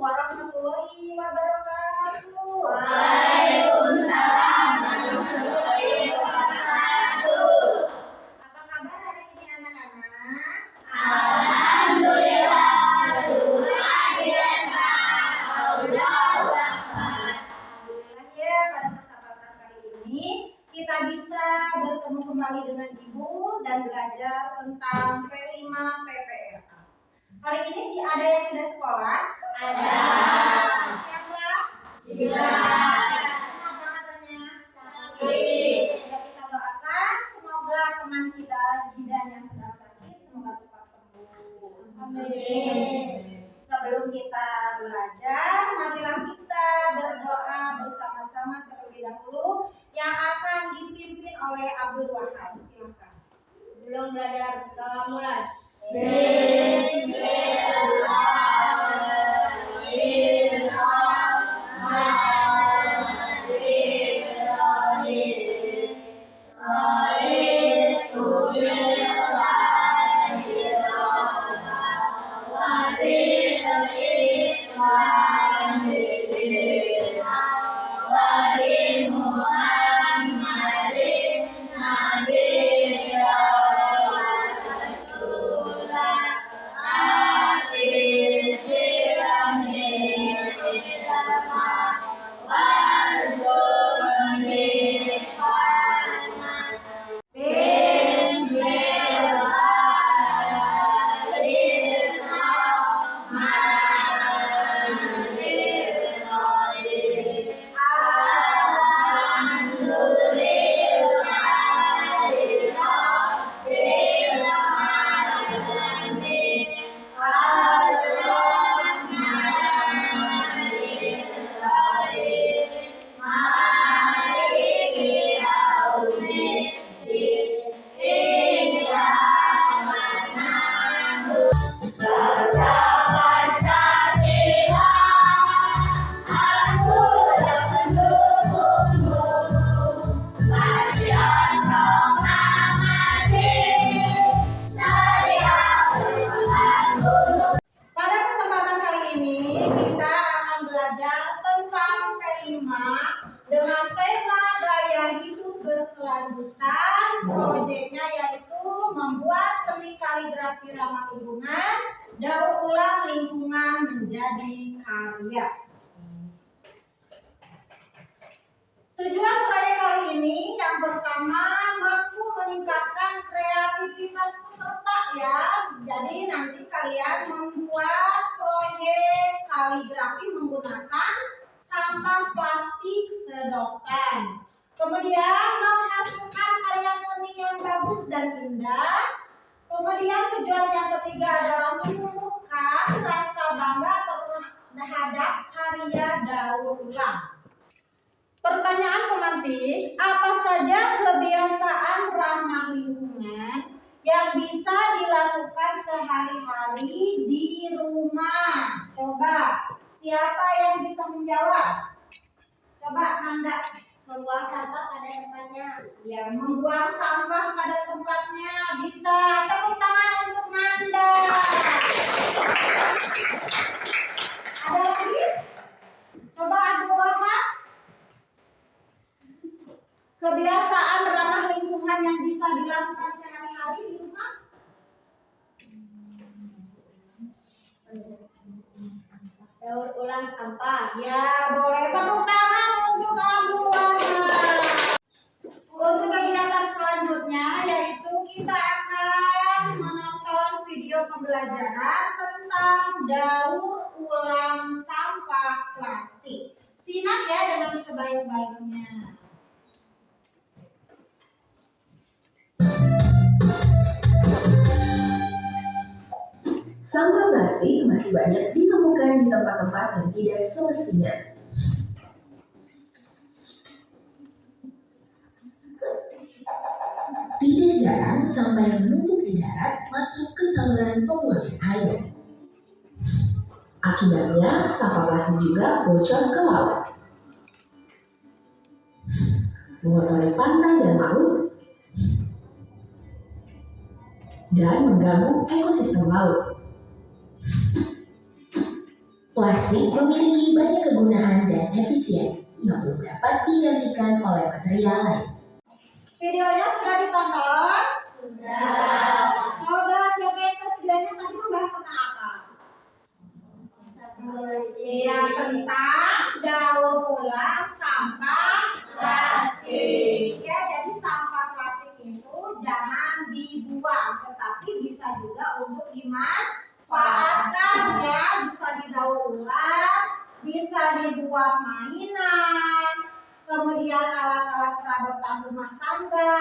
warahmatullahi wabarakatuh. Waalaikumsalam warahmatullahi wabarakatuh. Apa kabar hari ini anak-anak? Alhamdulillah, luar biasa. Allahu Akbar. Alhamdulillah ya, pada kesempatan kali ini kita bisa bertemu kembali dengan Ibu dan belajar tentang P5 PPLA. Hari ini sih ada yang tidak sekolah? Ada. Siapa? Tidak. Kenapa katanya? Sakit. Ya, kita doakan semoga teman kita Jidan yang sedang sakit semoga cepat sembuh. Amin. Sebelum kita belajar, marilah kita berdoa bersama-sama terlebih dahulu yang akan dipimpin oleh Abdul Wahab. Silakan. Sebelum belajar, kita mulai. Pada kesempatan kali ini kita akan belajar tentang P5 dengan tema gaya hidup berkelanjutan. Proyeknya yaitu membuat seni kaligrafi ramah lingkungan, daur ulang lingkungan menjadi karya. Tujuan proyek kali ini yang pertama mampu meningkatkan kreativitas peserta ya. Jadi nanti kalian membuat proyek kaligrafi menggunakan sampah plastik sedotan. Kemudian menghasilkan karya seni yang bagus dan indah. Kemudian tujuan yang ketiga adalah menumbuhkan rasa bangga terhadap karya daur ulang. Pertanyaan pemantik, apa saja kebiasaan ramah lingkungan yang bisa dilakukan sehari-hari di rumah? Coba, siapa yang bisa menjawab? Coba Nanda. Membuang sampah pada tempatnya. Ya, membuang sampah pada tempatnya. Bisa. Tepuk tangan untuk Nanda. Ada lagi? Coba Abdul Wahab. Kebiasaan ramah lingkungan yang bisa dilakukan sehari-hari di rumah? Daur ulang sampah. Ya, boleh. Tepuk tangan untuk Abdul Wahab. Untuk kegiatan selanjutnya yaitu kita akan menonton video pembelajaran tentang daur ulang sampah plastik. Simak ya dengan sebaik-baiknya. Sampah plastik masih banyak ditemukan di tempat-tempat yang tidak semestinya. Tidak jarang sampah yang menumpuk di darat masuk ke saluran pembuangan air. Akibatnya, sampah plastik juga bocor ke laut, mengotori pantai dan laut, dan mengganggu ekosistem laut. Plastik memiliki banyak kegunaan dan efisien yang belum dapat digantikan oleh material lain. Videonya sudah ditonton? Sudah. Coba siapa yang tahu videonya tadi membahas tentang apa? Iya, tentang daur ulang sampah plastik. Ya, jadi sampah plastik itu jangan dibuang, tetapi bisa juga untuk dimanfaatkan ya, bisa didaur ulang, bisa dibuat mainan, kemudian alat-alat perabotan rumah tangga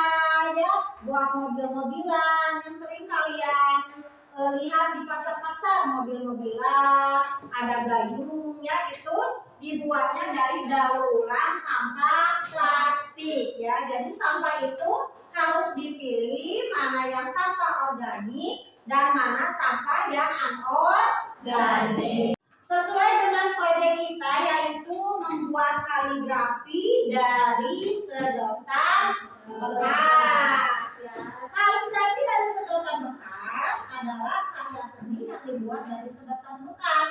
ya, buat mobil-mobilan yang sering kalian lihat di pasar-pasar, mobil-mobilan, ada gayung ya, itu dibuatnya dari daur ulang sampah plastik ya. Jadi sampah itu harus dipilih mana yang sampah organik dan mana sampah yang anorganik. Sesuai dengan proyek kita yaitu membuat kaligrafi dari sedotan bekas. Kaligrafi dari sedotan bekas adalah karya seni yang dibuat dari sedotan bekas.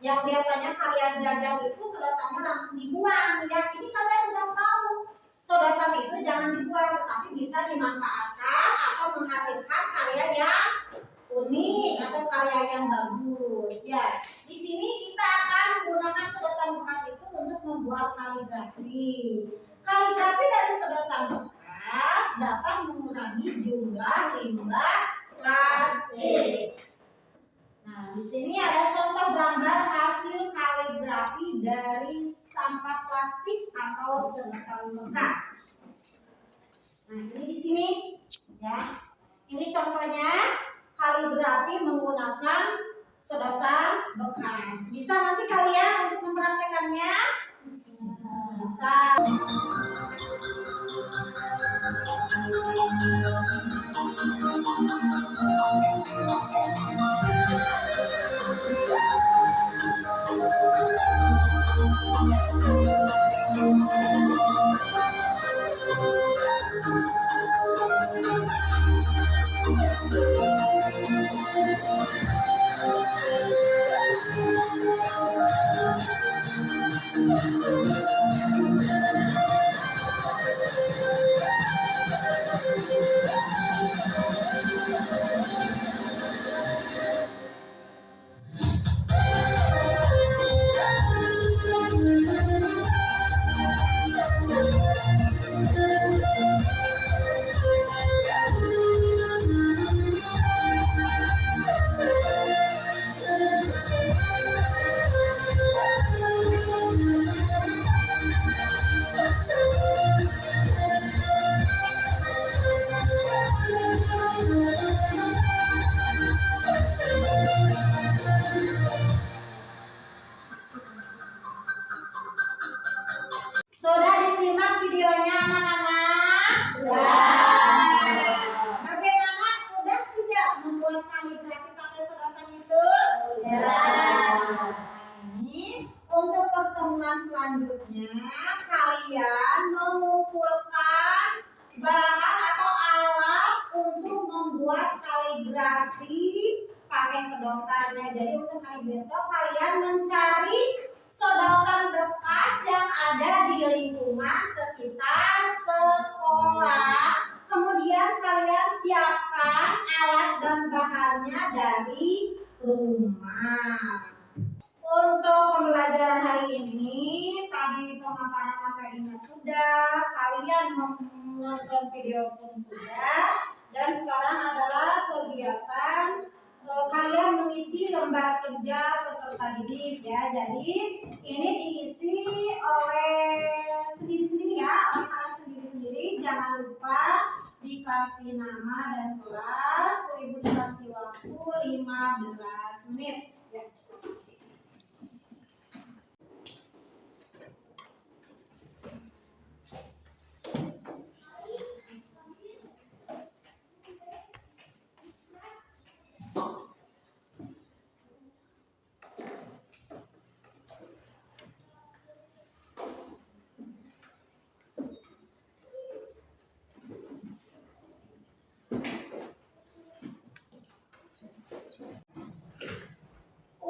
Yang biasanya kalian jajan itu sedotannya langsung dibuang. Ya, ini kalian udah tahu. Sedotan itu jangan dibuang, tetapi bisa dimanfaatkan atau menghasilkan karya yang unik atau karya yang bagus. Ya, di sini kita akan menggunakan sedotan bekas itu untuk membuat kaligrafi. Kaligrafi dari sedotan bekas dapat mengurangi jumlah limbah plastik. Nah, di sini ada contoh gambar hasil kaligrafi dari sampah plastik atau sedotan bekas. Nah, ini di sini ya. Ini contohnya kaligrafi menggunakan sedotan bekas. Bisa nanti kalian untuk mempraktekannya? Bisa. Sudah disimak videonya anak-anak? Bagaimana? Mudah tidak membuat kaligrafi pakai sedotan itu? Ini untuk pertemuan selanjutnya kalian mengumpulkan bahan atau alat untuk membuat kaligrafi pakai sedotannya. Jadi untuk hari besok kalian mencari sedotan bekas yang ada di lingkungan sekitar sekolah. Kemudian kalian siapkan alat dan bahannya dari rumah. Untuk pembelajaran hari ini, tadi pemaparan materinya sudah, kalian menonton video pun sudah, dan sekarang adalah kegiatan kalian mengisi lembar kerja peserta didik ya. Jadi ini diisi oleh sendiri-sendiri ya, oleh kalian sendiri-sendiri. Jangan lupa dikasih nama dan kelas, Ibu dikasih waktu 15 menit ya.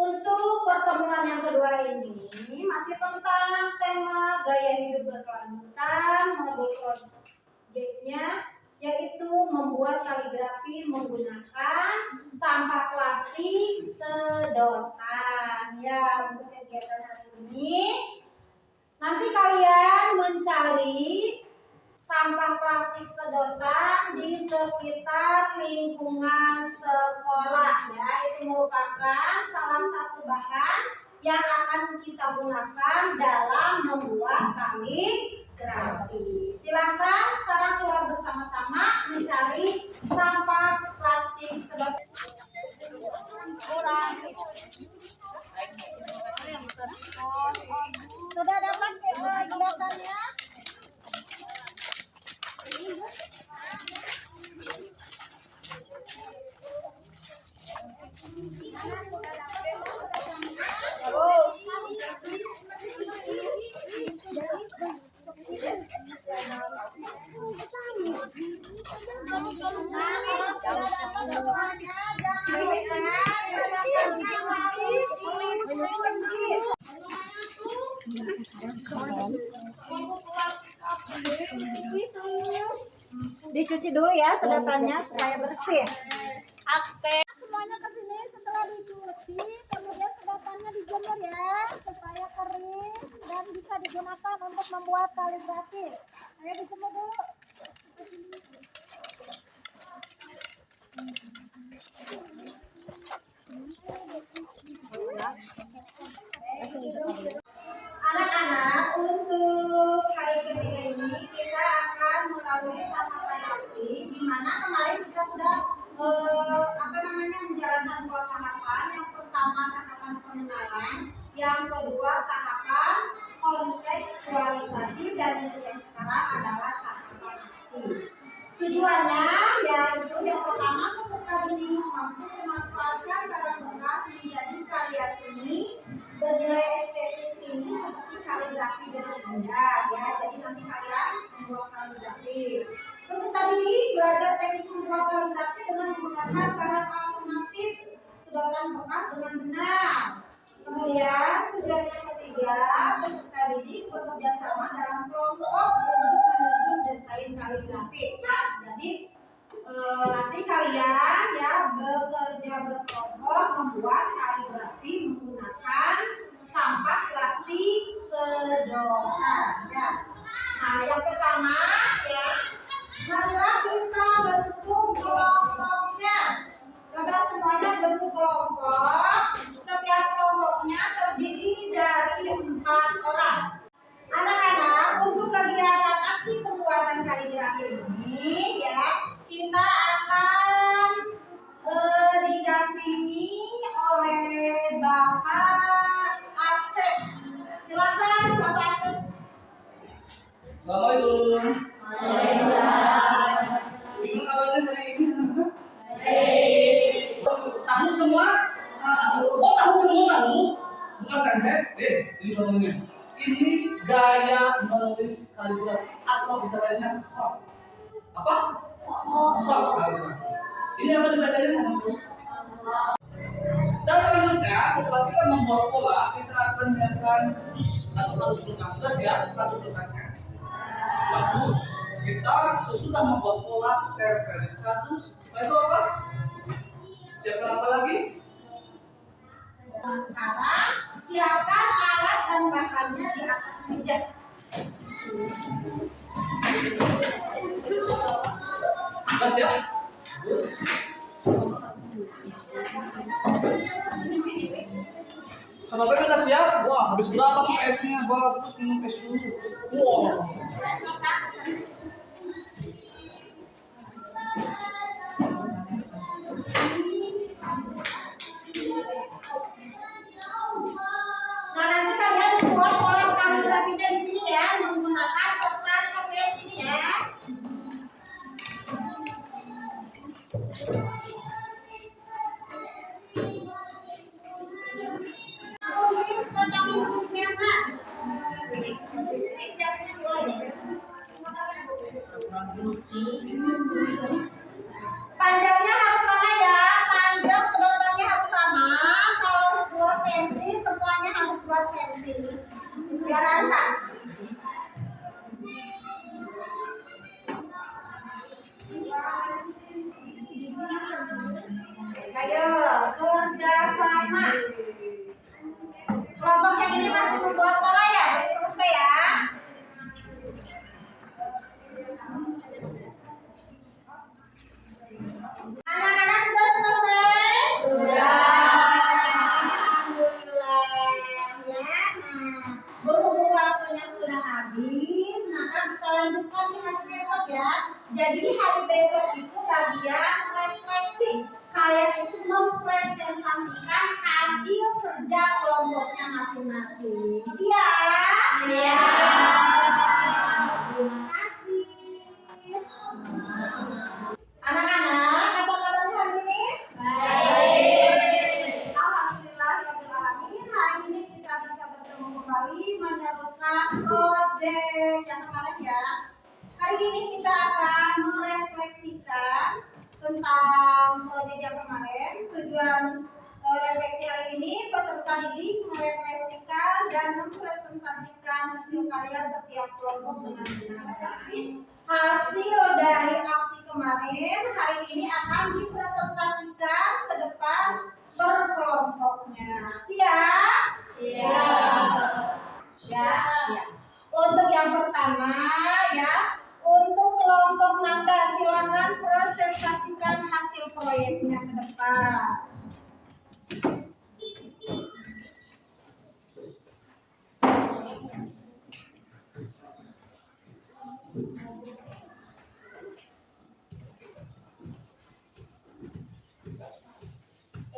Untuk pertemuan yang kedua ini masih tentang tema gaya hidup berkelanjutan, modul proyeknya yaitu membuat kaligrafi menggunakan sampah plastik sedotan. Ya, untuk kegiatan hari ini nanti kalian mencari sampah plastik sedotan di sekitar lingkungan sekolah ya. Itu merupakan salah satu bahan yang akan kita gunakan dalam membuat kaligrafi. Silakan sekarang keluar bersama-sama mencari sampah plastik sedotan. Sudah dapat sedotannya? Dicuci dulu ya sedotannya supaya bersih. Semuanya ke sini setelah dicuci, kemudian sedotannya dijemur ya supaya kering dan bisa digunakan untuk membuat kaligrafi. Ayo dijemur dulu. Anak-anak, untuk hari ketiga ini kita akan melalui tahapan aksi di mana kemarin kita sudah menjalankan dua tahapan. Yang pertama tahapan pengenalan, yang kedua tahapan kontekstualisasi, dan yang sekarang adalah tahapan aksi. Tujuannya yaitu yang pertama peserta didik mampu memanfaatkan barang bekas menjadi karya seni bernilai estetik tinggi seperti kaligrafi dengan indah ya. Jadi nanti kalian membuat kaligrafi. Peserta didik belajar teknik membuat kaligrafi dengan menggunakan bahan alternatif sedotan bekas dengan benar. Kemudian tujuan yang ketiga, peserta didik bekerja sama dalam kelompok untuk menyusun desain kaligrafi. Nah, jadi nanti kalian ya bekerja berkelompok membuat kaligrafi menggunakan sampah plastik sedotan ya. Nah, yang pertama ya, marilah kita bentuk kelompoknya. Coba semuanya bentuk kelompok. Setiap kelompoknya terdiri dari 4 orang. Anak-anak, untuk kegiatan aksi pembuatan kaligrafi ini ya, kita akan didampingi oleh Bapak Asep. Silakan Bapak Asep. Assalamualaikum. Gimana kabarnya hari ini? Tahu semua? Oh, tahu semua tahu? Bukan kan, ini contohnya. Ini gaya menulis kaligrafi atau istilahnya short. Apa? Short kaligrafi. Ini apa dibacanya? Dan selanjutnya, setelah kita membuat pola, kita akan menyiapkan dus atau harus bekas ya, harus bekasnya. Bagus. Kita sesudah membuat pola perfect kasus. Setelah itu apa? Siapkan apa lagi? Nah, sekarang siapkan alat dan bahannya di atas meja. Sudah siap? Bagus. Sama gue udah siap? Wah, habis berapa tuh PS-nya? Bagus, minum PS dulu. Wow. Nah, nanti kalian buat pola kaligrafinya di sini ya, menggunakan kertas KPS ini ya. Mungkin potongin struknya, Pak. biar rata. Ayo kerjasama. Kelompok yang ini masih membuat pola ya, belum selesai ya. Anak-anak sudah selesai? Sudah. Alhamdulillah ya. Nah, berhubung waktunya sudah habis, maka kita lanjutkan di hari besok ya. Jadi di hari besok itu bagian refleksi. Kalian itu mempresentasikan hasil kerja kelompoknya masing-masing. Siap? Siap. Terima kasih. Anak-anak, apa kabarnya hari ini? Baik. Alhamdulillahirrahmanirrahim. Hari ini kita bisa bertemu kembali meneruskan proyek yang kemarin ya. Hari ini kita akan merefleksikan tentang proyek yang kemarin. Tujuan refleksi hari ini peserta didik merefleksikan dan mempresentasikan hasil karya setiap kelompok dengan benar. Jadi hasil dari aksi kemarin hari ini akan dipresentasikan ke depan berkelompoknya. Siap? Siap. Untuk yang pertama ya, untuk kelompok Nangga silakan presentasikan hasil proyeknya ke depan.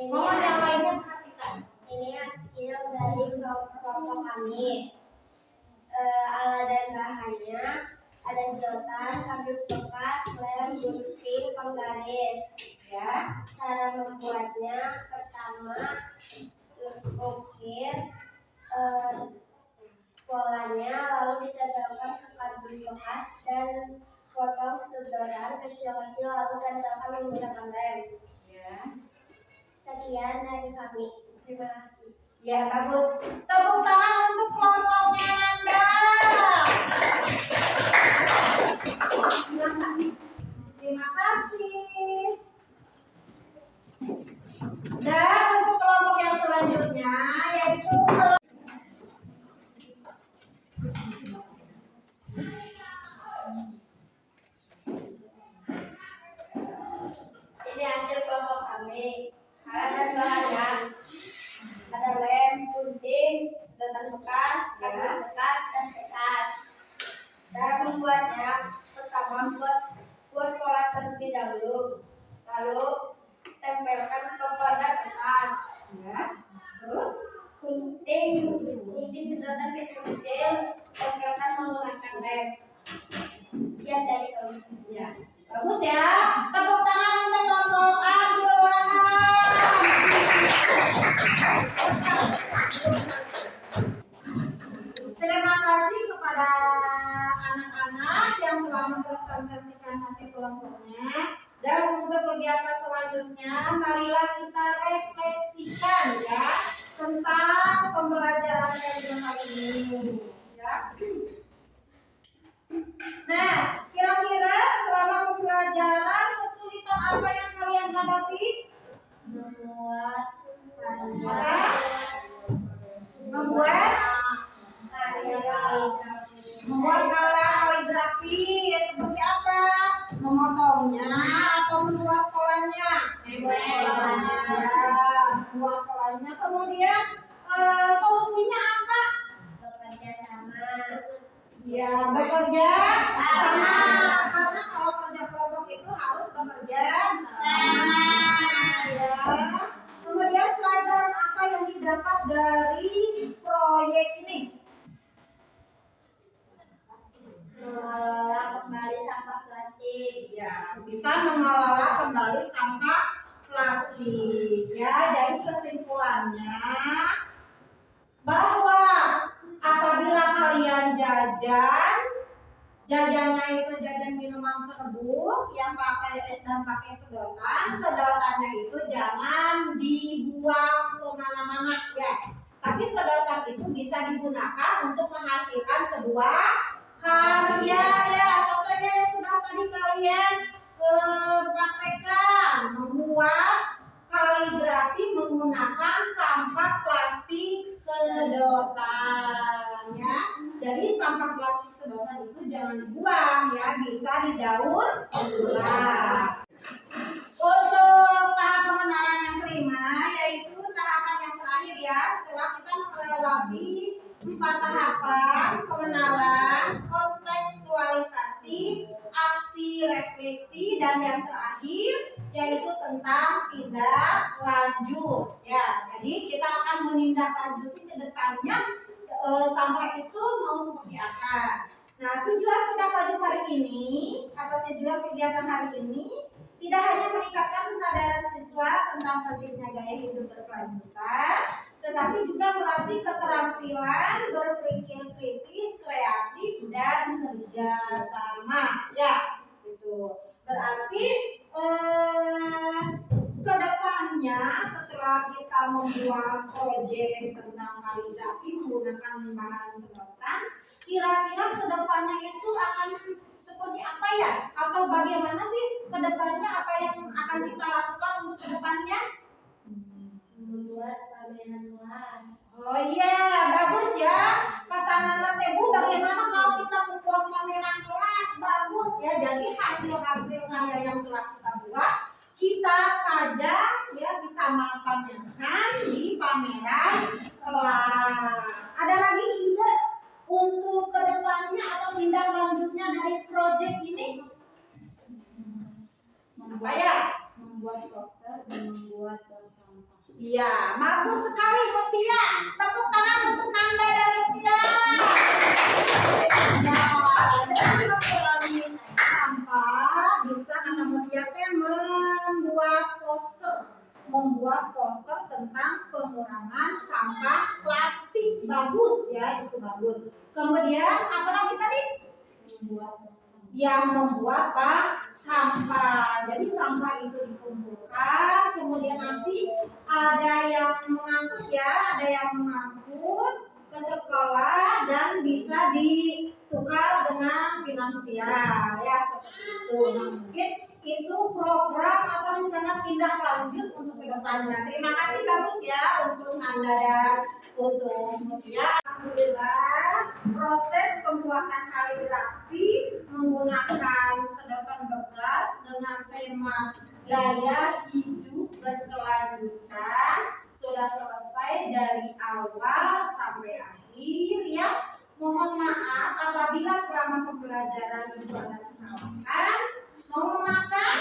Mohon yang lainnya perhatikan. Ini hasil dari kelompok kami. Alat dan bahannya ada sedotan, kardus bekas, lem, gunting, penggaris. Ya. Cara membuatnya pertama ukir polanya, lalu ditempelkan ke kardus bekas dan potong sedotan kecil-kecil, lalu tempelkan menggunakan lem. Ya. Sekian dari kami. Terima kasih. Ya, bagus. Tepuk tangan untuk kelompoknya Nanda. Terima kasih. Dan untuk kelompok yang selanjutnya yaitu Ini hasil kelompok kami. Alat dan bahannya ada lem, gunting, sedotan bekas, kardus bekas, dan kertas. Cara membuatnya, pertama buat pola terlebih dahulu, lalu tempelkan kepada kertas. ya. Terus Gunting sedotan kecil-kecil, tempelkan menggunakan lem. Sekian dari kami. ya. Bagus ya. Tepuk tangan untuk kelompok Abdul Wahab. Terima kasih kepada anak-anak yang telah mempresentasikan hasil kelompoknya. Dan untuk kegiatan selanjutnya, marilah kita refleksikan ya tentang pembelajaran yang hari ini. Ya. Nah, kira-kira selama pembelajaran kesulitan apa yang kalian hadapi? Membuat alat kaligrafi seperti apa? Memotongnya atau membuat polanya? Membuat polanya. Kemudian solusinya apa? Bekerja sama. Ya, bekerja sama. Karena kalau kerja kelompok itu harus bekerja sama. Ya. Kemudian pelajaran apa yang didapat dari proyek ini? Mengelola kembali sampah plastik. Ya, bisa mengelola kembali sampah plastik. Ya, jadi kesimpulannya bahwa apabila kalian jajannya itu jajan minuman serbuk yang pakai es dan pakai sedotan, sedotannya itu jangan dibuang kemana-mana ya. Tapi sedotan itu bisa bisa digunakan untuk menghasilkan sebuah karya ya. Contohnya yang sudah tadi kalian praktekkan, membuat kaligrafi menggunakan sampah plastik sedotan ya. Jadi sampah plastik sedotan itu jangan dibuang ya, bisa didaur ulang. Untuk tahap pengenalan yang kelima, yaitu tahapan yang terakhir ya, setelah kita melewati 4 tahapan pengenalan, kontekstualisasi, aksi refleksi, dan yang terakhir yaitu tentang tindak lanjut ya. Jadi kita akan menindaklanjuti ke depannya sampah itu mau seperti apa. Nah, tujuan tindak lanjut hari ini atau tujuan kegiatan hari ini tidak hanya meningkatkan kesadaran siswa tentang pentingnya gaya hidup berkelanjutan, tetapi juga melatih keterampilan berpikir kritis, kreatif, dan kerja sama. Ya, gitu. Berarti kedepannya setelah kita membuat proyek tentang kaligrafi menggunakan bahan sedotan, kira-kira kedepannya itu akan seperti apa ya? Atau bagaimana sih kedepannya, apa yang akan kita lakukan untuk kedepannya? Membuat pameran luas. Oh iya, bagus ya. Kata Nana Tebu, bagaimana kalau kita membuat pameran kelas? Bagus ya. Jadi hasil-hasil karya yang telah kita buat, kita pajang ya, kita pamerkan di pameran kelas. Ada lagi ide untuk kedepannya atau tindak lanjutnya dari proyek ini? Apa ya? Membuat poster dan membuat bank sampah. Iya, bagus sekali Mutia. Tepuk tangan untuk Nanda dan Mutia. Ya, dengan mengurangi sampah bisa kata Mutia teh membuat poster tentang pengurangan sampah plastik. Bagus ya, itu bagus. Kemudian apa lagi tadi? Membuat bank sampah. Jadi sampah itu dikumpulkan, kemudian nanti ada yang mengangkut ya, ada yang mengangkut ke sekolah dan bisa ditukar dengan finansial ya, seperti itu. Nah, mungkin itu program atau rencana tindak lanjut untuk kedepannya. Terima kasih bagus ya untuk Nanda dan untuk Mutia. Alhamdulillah, proses pembuatan kaligrafi menggunakan sedotan bekas dengan tema gaya hidup berkelanjutan sudah selesai dari awal sampai akhir ya. Mohon maaf apabila selama pembelajaran itu ada kesalahan. Mau memakan?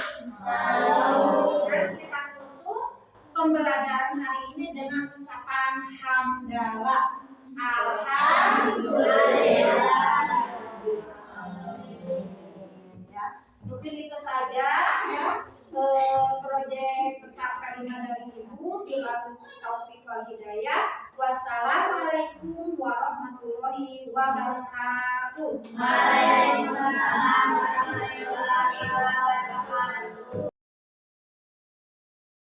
Dan kita tutup pembelajaran hari ini dengan ucapan hamdalah. Alhamdulillah. Ya, mungkin itu saja ya. Proyek tercapai dari Ibu bila taufik wal hidayah. Wassalamualaikum warahmatullahi wabarakatuh. Waalaikumsalam warahmatullahi wabarakatuh.